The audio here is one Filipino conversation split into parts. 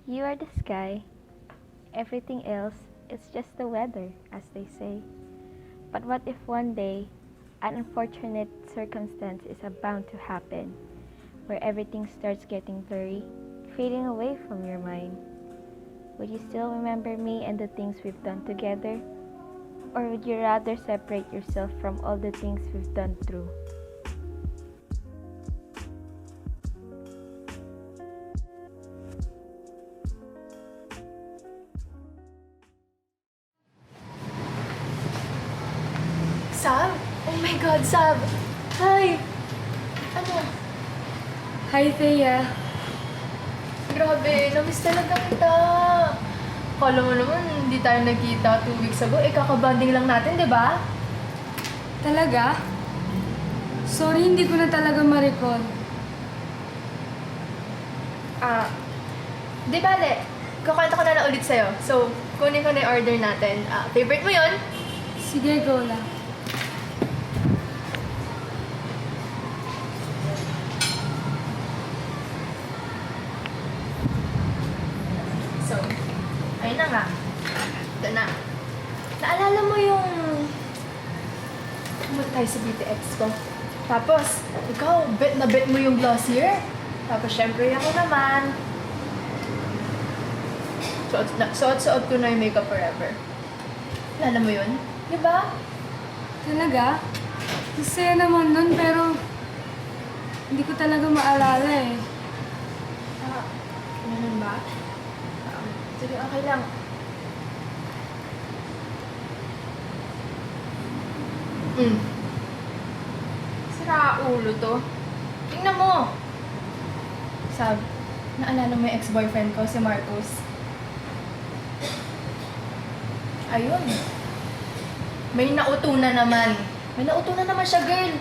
You are the sky. Everything else is just the weather, as they say. But what if one day an unfortunate circumstance is bound to happen, where everything starts getting blurry, fading away from your mind? Would you still remember me and the things we've done together? Or would you rather separate yourself from all the things we've done through? Sab? Oh my God, Sab! Hi! Ano? Hi, Thea. Grabe, namiss talaga kita. Kala mo naman, hindi tayo nagkita 2 weeks ago. Kakabanding lang natin, di ba? Talaga? Sorry, hindi ko na talaga ma-recall. Di bale. Kukwento ko na lang ulit sa'yo. So, kunin ko na yung order natin. Favorite mo yon? Sige, go lang. So, ayun na nga. Ito na. Naalala mo yung pumunta tayo sa BTX ko. Tapos, ikaw, bet na bet mo yung glossier. Tapos, syempre, ako naman. Suot ko na yung Makeup Forever. Naalala mo yun? Di ba? Talaga? Masaya naman nun, pero hindi ko talaga maalala eh. Ganun ba? Sige, okay lang. Sira ulo to. Tingnan mo! Sab, naalala mo yung ex-boyfriend ko, si Marcos? Ayun. May nautunan naman. May nautunan naman siya, girl.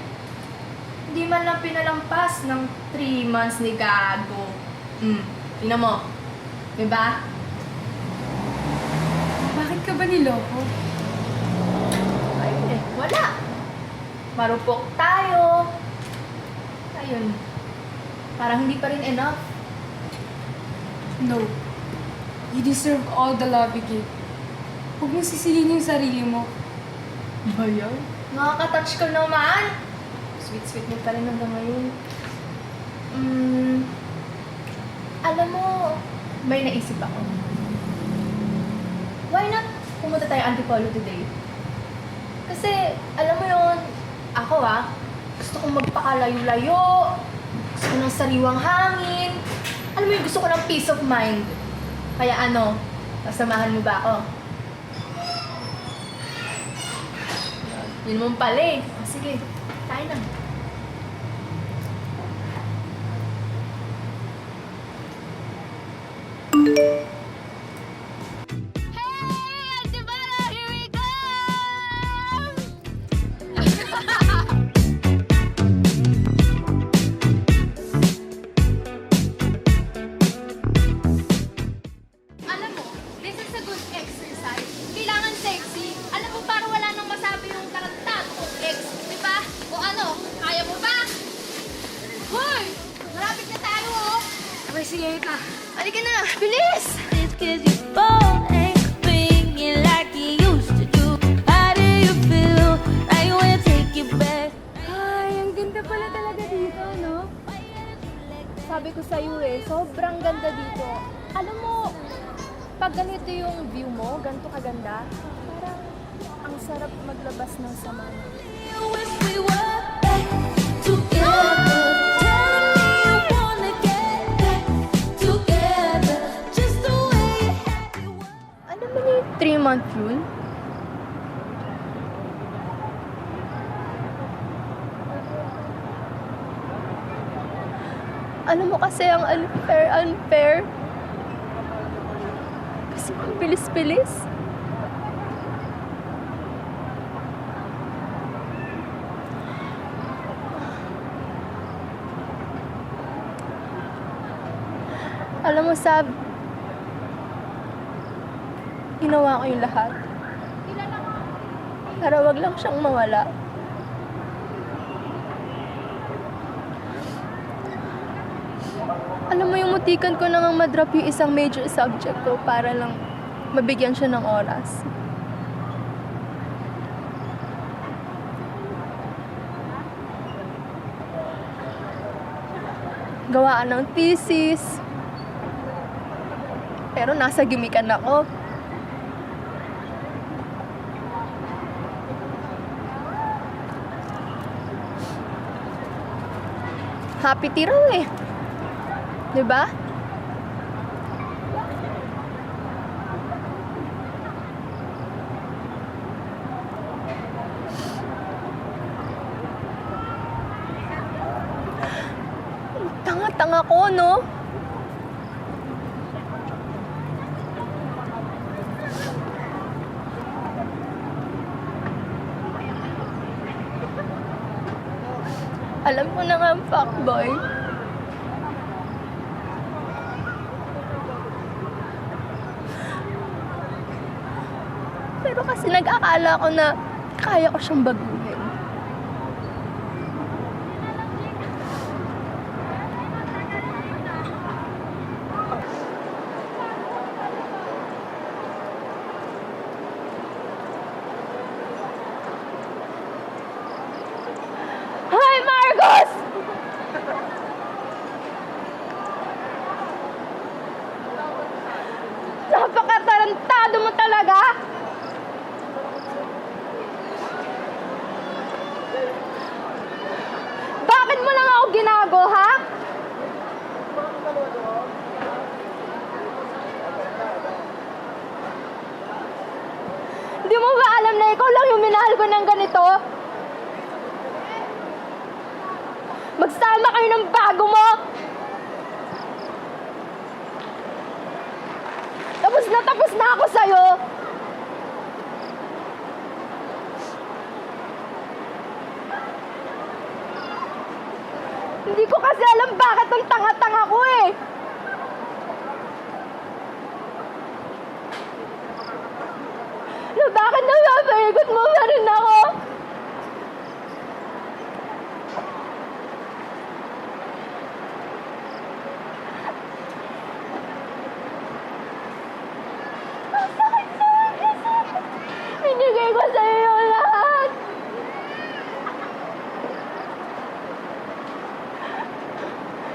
Hindi man lang pinalampas ng 3 months ni Gago. Tingnan mo. Diba? Bakit ka ba niloko? Ayun eh, wala. Marupok tayo. Ayun. Parang hindi pa rin enough. No. You deserve all the love you give. Huwag mong sisihin yung sarili mo. Ba yan? Nakaka-touch ka naman. Sweet-sweet mo pa rin hanggang ngayon. Alam mo, may naisip ako. Why not pumunta tayo Antipolo today? Kasi, alam mo yun, ako gusto kong magpakalayo-layo. Gusto ko ng sariwang hangin. Alam mo yun, gusto ko ng peace of mind. Kaya sasamahan mo ba ako? Yun naman pala eh. Sige, tayo na. Alam mo, this is a good exercise. Kailangan sexy. Alam mo, para wala nang masabi yung tarantado kong ex. Di ba? O ano, kaya mo ba? Hoy! Malapit na tayo, oh! Okay, sige, ita. Halika na! Bilis! It's 'cause your phone ain't ringing like you used to do. How do you feel? I wanna take you back. Ay, ang ganda pala talaga dito, no? Sabi ko sa'yo sobrang ganda dito. Alam mo, pag ganito yung view mo, ganito kaganda, parang ang sarap maglabas ng sama. You wish we were back together. Telling me you wanna get back together. Just the way you had it was. Alam mo na yung 3-month rule? Alam mo kasi ang unfair. Kasi ang bilis-bilis. Alam mo, Sab, ginawa ko yung lahat. Para wag lang siyang mawala. Alam Alam mo yung mutikan ko nang madrop yung isang major subject ko para lang mabigyan siya ng oras. Gawaan ng thesis. Pero nasa gimikan ako. Happy tea raw eh. 'Di ba? Tanga-tanga ko, no? Alam ko na nga, fuckboy. Pero kasi nag-akala ko na kaya ko siyang baguhin. Hi, Marcos! Napakatarantado mo talaga! Bakit mo lang ako ginago, ha? Di mo ba alam na ikaw lang yung minahal ko ng ganito? Magsama kayo ng bago mo! Tapos na ako sa'yo! Hindi ko kasi alam bakit ang tanga-tanga ko eh! Na bakit napapaikot mo pa rin ako? Binigay ko sa'yo yung lahat.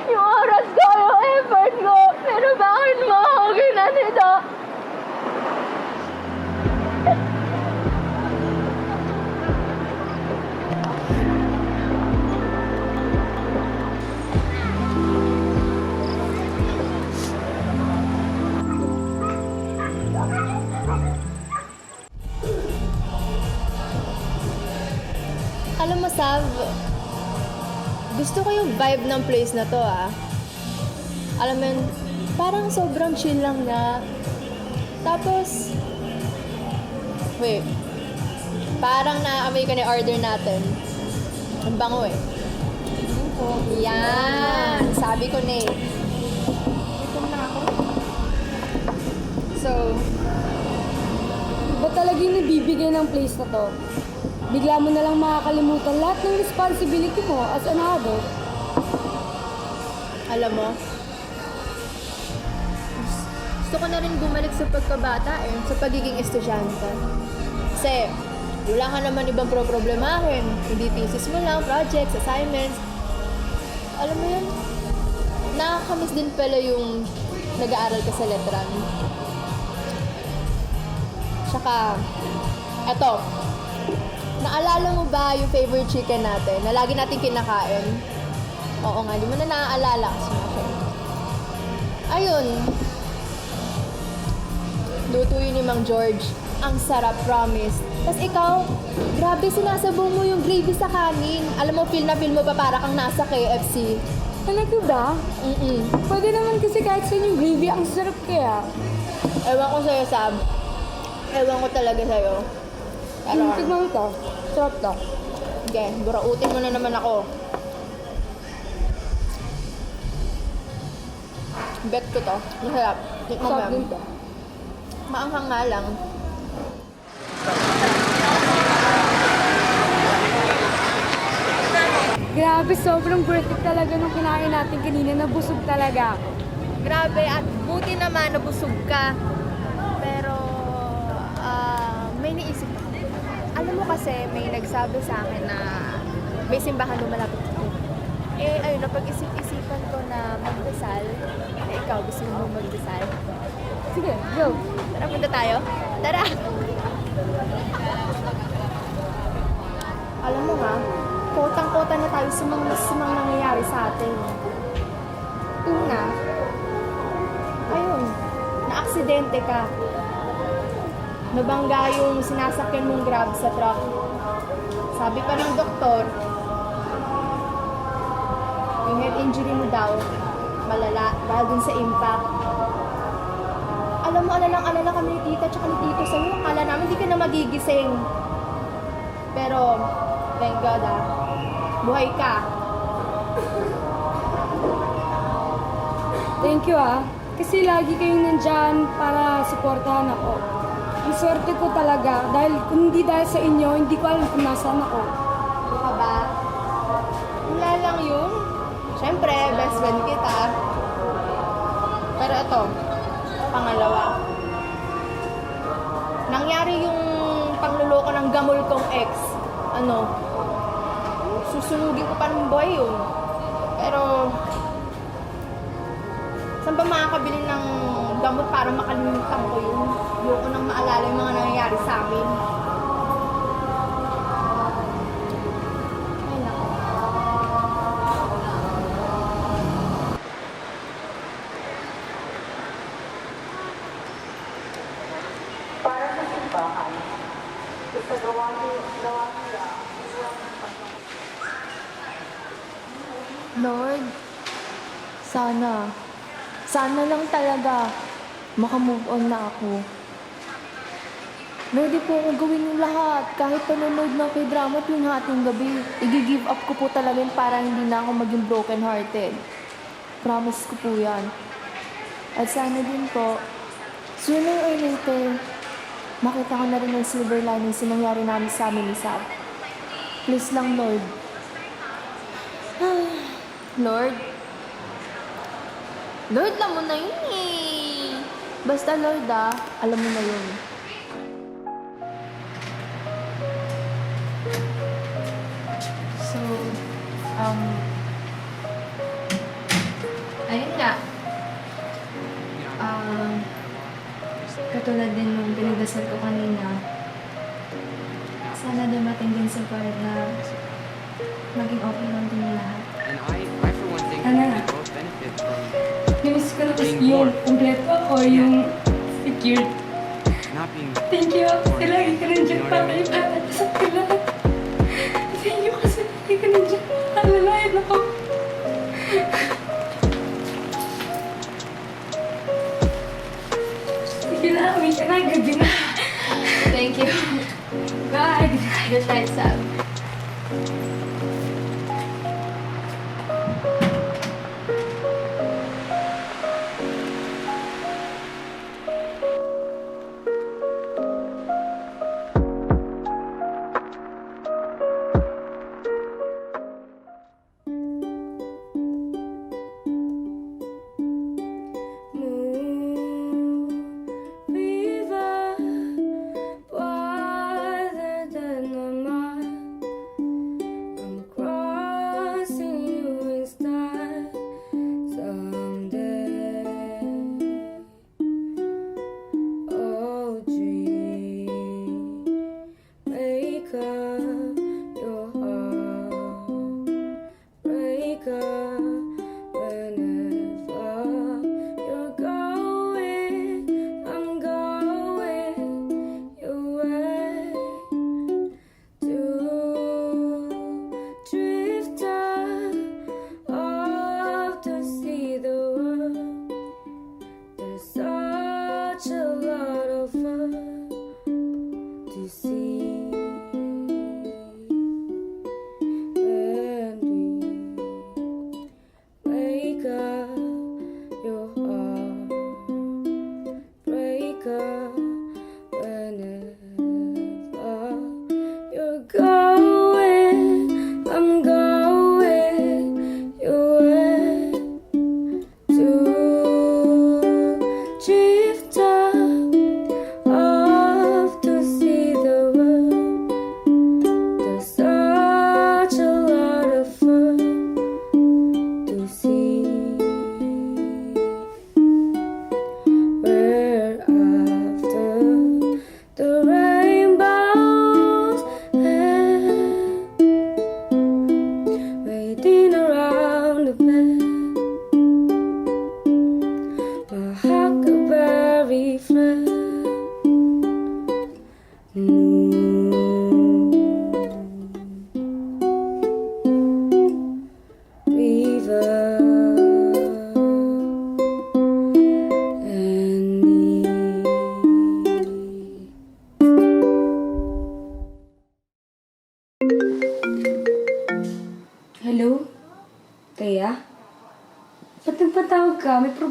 Yung oras ko, yung effort ko. Pero bakit mo ako ginanito? Alam mo, Sav, gusto ko yung vibe ng place na to, ah. Alam mo yun, parang sobrang chill lang niya. Tapos, wait, parang naamoy ka ni order natin. Ang bango eh. Yan! Sabi ko na eh. So, Iba talaga yung nabibigay ng place na to. Bigla mo na lang makakalimutan lahat ng responsibility mo as an adult. alam mo, gusto ko na rin bumalik sa pagkabata eh, sa pagiging estudyante. Kasi, wala ka naman ibang problemahin. Hindi thesis mo lang, projects, assignments. Alam mo yun, nakakamiss din pala yung nag-aaral ka sa letran. Tsaka, eto, naalala mo ba yung favorite chicken natin na lagi natin kinakain? Oo nga, di mo na naaalala kasi ayun, luto yun ni Mang George. Ang sarap, promise. Tapos ikaw, grabe sinasabong mo yung gravy sa kanin. Alam mo, feel na feel mo pa para kang nasa KFC. Talaga ba? Pwede naman kasi kahit saan yung gravy, ang sarap kaya. Ewan ko sa'yo, Sab. Ewan ko talaga sa'yo. Pero, Tignan mo to. Sarap to. okay, burautin mo na naman ako. Bet ko to. Masarap. Tikman mo Sarap din yan. to. Maanghang nga lang. Grabe, sobrang worth it talaga nung kinain natin kanina. Nabusog talaga ako. Grabe, at buti naman nabusog ka. Pero, may naisip ako. Alam mo kasi, may nagsabi sa akin na may simbahan lumalapit dito. Eh, ayun, napag-isip-isipan ko na magdasal. Eh, ikaw, gusto mo magdasal? Sige, go! Tara, punta tayo. Tara! Alam mo nga, kotang-kota na tayo sa mga masamang nangyayari sa atin. Una, ayun, na-aksidente ka. Nabangga yung sinasakyan mong Grab sa truck. Sabi pa ng doktor, yung head injury mo daw, malala, dahil dun sa impact. Alam mo, alala kami ni tita tsaka ni tito sa'yo. Akala namin di ka na magigising. Pero, thank God buhay ka. Thank you kasi lagi kayong nandyan para suportahan ako. Ang swerte ko talaga dahil kung hindi dahil sa inyo, hindi ko alam kung nasaan ako. Ano ka ba? Wala lang yun. Siyempre, best friend kita. Pero ito, pangalawa. Nangyari yung pangluloko ng gamol kong ex. Susunugin ko pa ng buhay yun. Pero, saan ba makakabili ng gamot para makalimutan ko yun? Ayoko nang maalala yung mga nangyayari sa amin. Ay, naku. Para sa simbahan, isagawa nila Lord, sana lang talaga makamove on na ako. Ready po akong gawin yung lahat, kahit panonood ng k-drama tuwing hating gabi. I-give up ko po talaga yun para hindi na ako maging broken hearted. Promise ko po yan. At sana din po, sooner or later, makita ko na rin yung silver lining sa nangyari namin sa amin ni Sab. Please lang, Lord. Lord, alam mo na yun eh. Basta Lord alam mo na yun. So, ayun nga. Katulad din nung pinagdasal ko kanina, sana dumating din sa part na maging okay lang din yung lahat. And I for one think Ano? we both benefit from Miss ko na Being yung more. kumpleto o yung secured. not being Thank you. Kasi lagi ka nandiyan You know what I para mean? ipalat sa kanila. Thank you kasi lagi ka nandiyan. Alalayan ako. Sige na, uwi ka na. Gabi na. Thank you. Bye. Good night, Sab. Viva, puede tener más.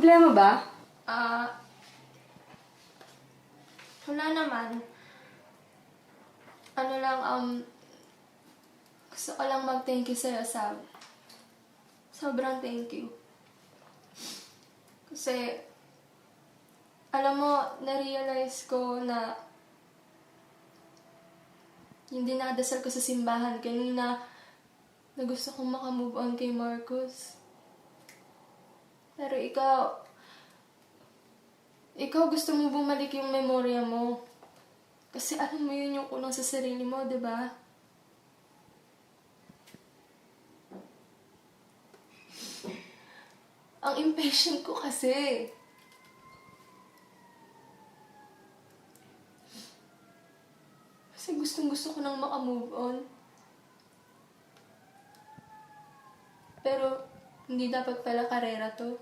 problema ba? Wala naman. Ano lang, gusto ko lang mag-thank you sa'yo, Sab. Sobrang thank you. Kasi, alam mo, na-realize ko na yung dinadasal ko sa simbahan kanina na gusto kong makamove on kay Marcos. Pero ikaw gusto mo bumalik yung memorya mo. Kasi alam mo yun yung kulang sa sarili mo, di ba? Ang impatient ko kasi. Kasi gustong-gusto ko nang makamove on. Pero, hindi dapat pala karera to.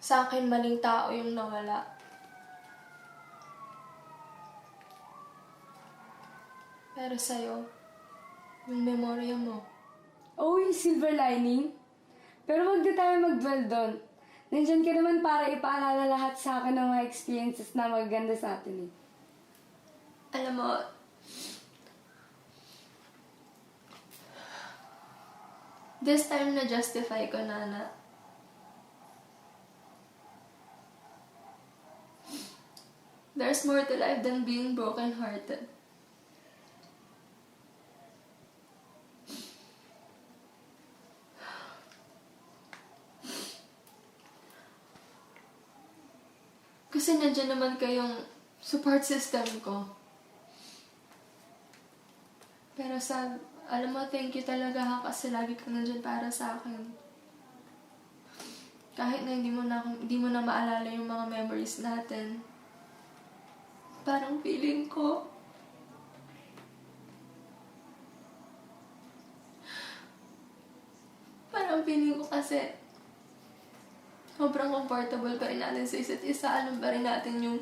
Sa akin, maling tao yung nawala. Pero sa'yo, yung memorya mo. Oh, yung silver lining? Pero wag na tayo mag-dwell doon. Nandyan ka naman para ipaalala lahat sa akin ng mga experiences na magaganda sa atin eh. Alam mo, this time na-justify ko na there's more to life than being broken-hearted. Kasi nandiyan naman kayong support system ko. Pero alam mo, thank you talaga ha, kasi lagi kang nandiyan para sa akin. Kahit na hindi mo na maalala yung mga memories natin. Parang feeling ko, kasi sobrang comfortable pa rin natin sa isa't isa. Alam pa rin natin yung